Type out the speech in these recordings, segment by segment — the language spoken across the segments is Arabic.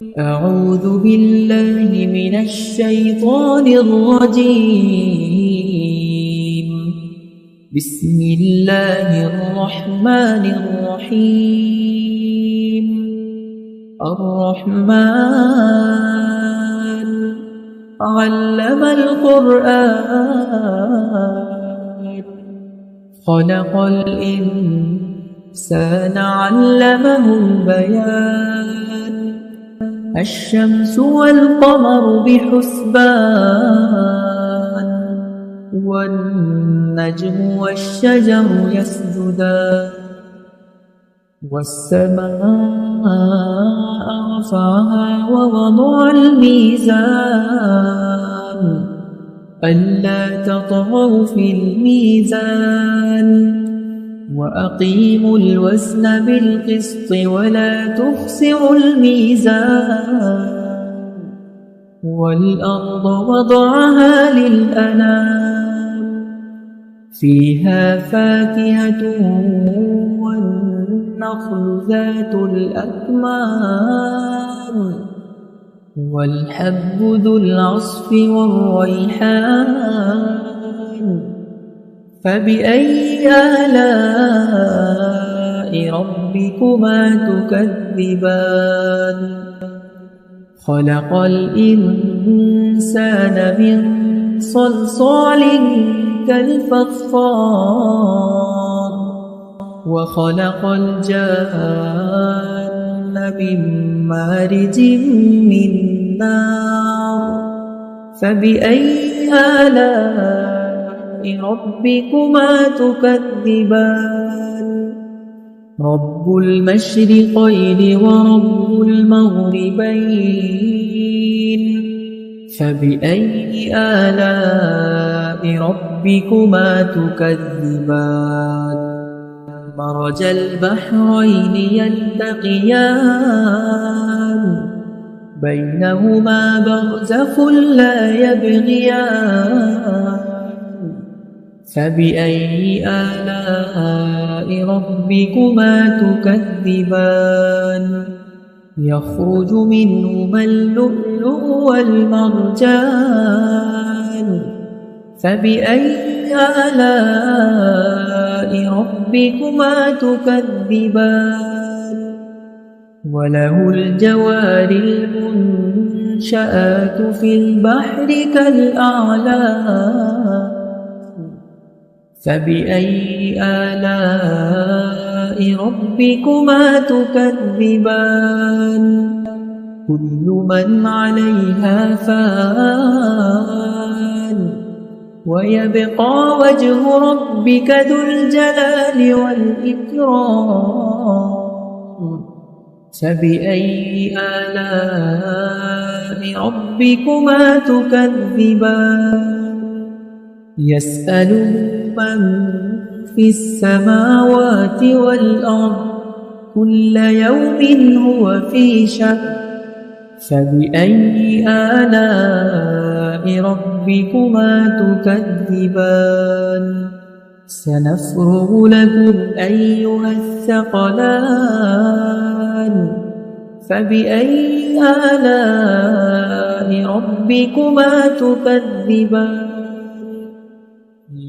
أعوذ بالله من الشيطان الرجيم. بسم الله الرحمن الرحيم. الرحمن علم القرآن، خلق الإنسان علمه البيان. الشمس والقمر بحسبان، والنجم والشجر يسجدان. والسماء رفعها ووضع الميزان، ألا تطغوا في الميزان، وأقيموا الوزن بالقسط ولا تخسروا الميزان. والأرض وضعها للأنام، فيها فاكهة والنخل ذات الأكمام، والحب ذو العصف والريحان. فبأي آلاء ربكما تكذبان؟ خلق الإنسان من صلصال كالفخار، وخلق الجان من مارج من نار. فبأي آلاء ربكما تكذبان؟ رب المشرقين ورب المغربين. فبأي آلاء ربكما تكذبان؟ مرج البحرين يلتقيان، بينهما برزخ لا يبغيان. فبأي آلاء ربكما تكذبان؟ يخرج منهما اللؤلؤ والمرجان. فبأي آلاء ربكما تكذبان؟ وله الجوار المنشآت في البحر كالأعلام. فبأي آلاء ربكما تكذبان؟ كل من عليها فان، ويبقى وجه ربك ذو الجلال والإكرام. فبأي آلاء ربكما تكذبان؟ يسأله من في السماوات والأرض، كل يوم هو في شأن. فبأي آلاء ربكما تكذبان؟ سنفرغ لكم أيها الثقلان. فبأي آلاء ربكما تكذبان؟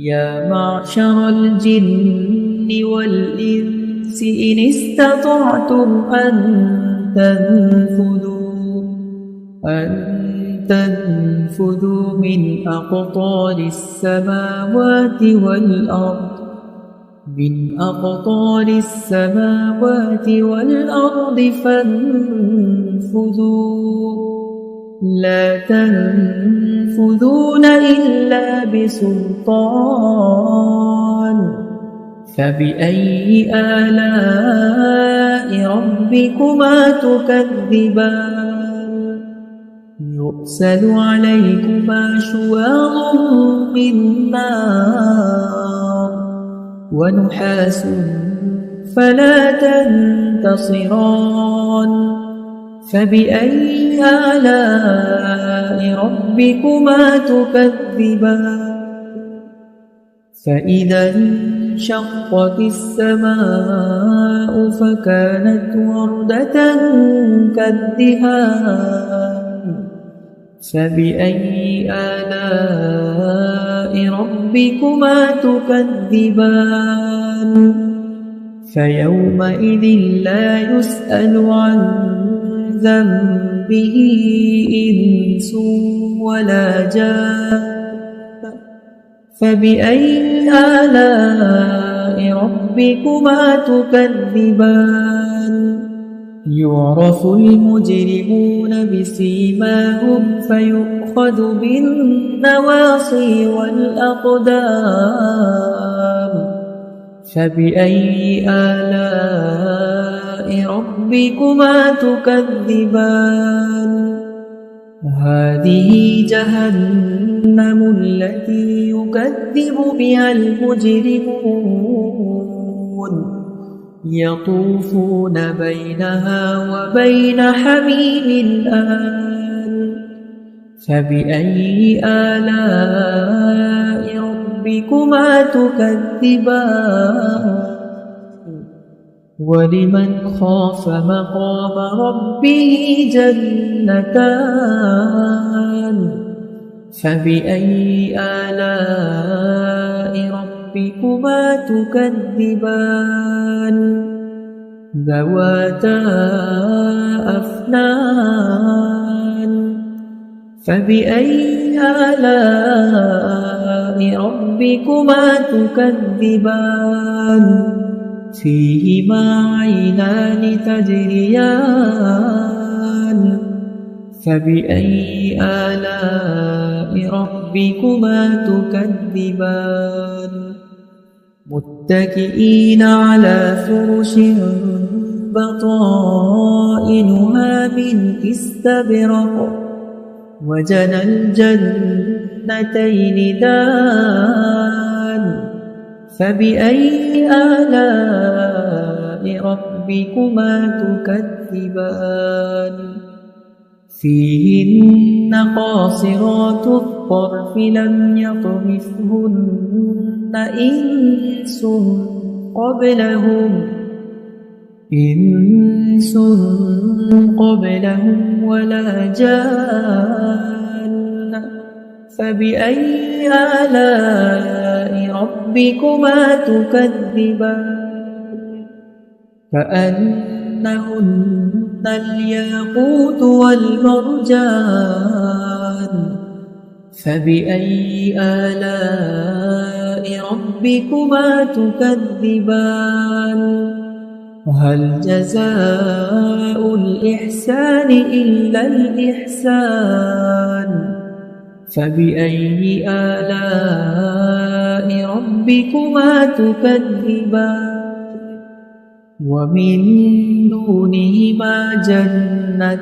يا معشر الجن والإنس إن استطعتم أن تنفذوا من أقطار السماوات والأرض، فانفذوا، لا تنفذون إلا بسلطان. فبأي آلاء ربكما تكذبان؟ يرسل عليكما شواظ من نار، ونحاس فلا تنتصران. فبأي آلاء ربكما تكذبان؟ فإذا انشقت السماء فكانت وردة كالدهان فبأي آلاء ربكما تكذبان فيومئذ لا يسأل عن ذنبه إنس ولا جان فبأي آلاء ربكما تكذبان يعرف المجرمون بسيماهم فيؤخذ بالنواصي والأقدام فبأي آلاء ربكما تكذبان هذه جهنم التي يكذب بها المجرمون يطوفون بينها وبين حميم آن فبأي آلاء ربكما تكذبان ولمن خاف مقام ربه جنتان فبأي آلاء ربكما تكذبان ذواتا أفنان فبأي آلاء ربكما تكذبان فيهما عينان تجريان فبأي آلاء ربكما تكذبان متكئين على فرش بطائنها من استبرق وجنى الجنتين دان فبأي آلاء ربكما تكذبان فيهن قاصرات الطرف لم يطمثهن إنس قبلهم ولا جان فبأي آلاء ربكما تكذبان كأنهن الياقوت والمرجان فبأي آلاء ربكما تكذبان وهل جزاء الإحسان إلا الإحسان فبأي آلاء ربكما تكذبان ومن دونهما جنتان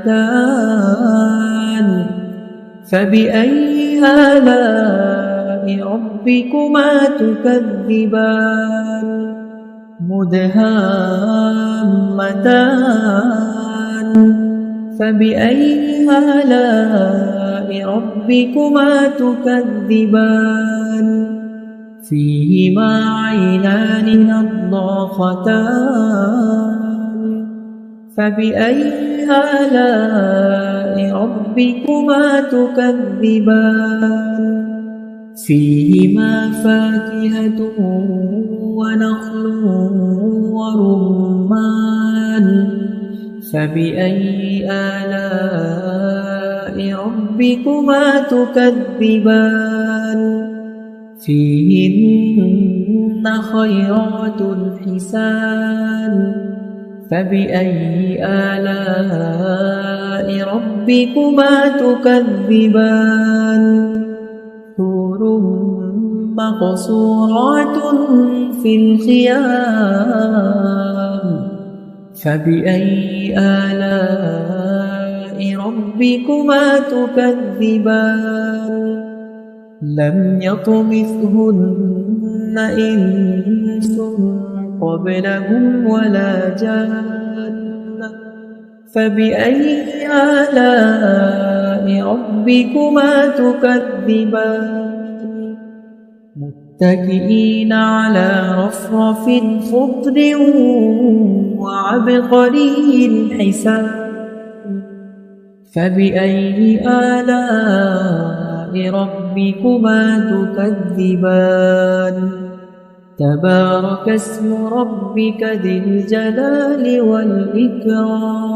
فبأي آلاء ربكما تكذبان مدهامتان فبأي آلاء ربكما تكذبان فيهما عينان نضاختان فبأي آلاء ربكما تكذبان فيهما فاكهة ونخل ورمان فبأي آلاء ربكما تكذبان فيهن خيرات حسان فبأي آلاء ربكما تكذبان حور مقصورات في الخيام فبأي آلاء ربكما تكذبان لم يطمثهن إنس قبلهم ولا جان فبأي آلاء ربكما تكذبان متكئين على رفرف خضر وعبقري حسان فبأي آلاء ربكما تكذبان تبارك اسم ربك ذي الجلال والإكرام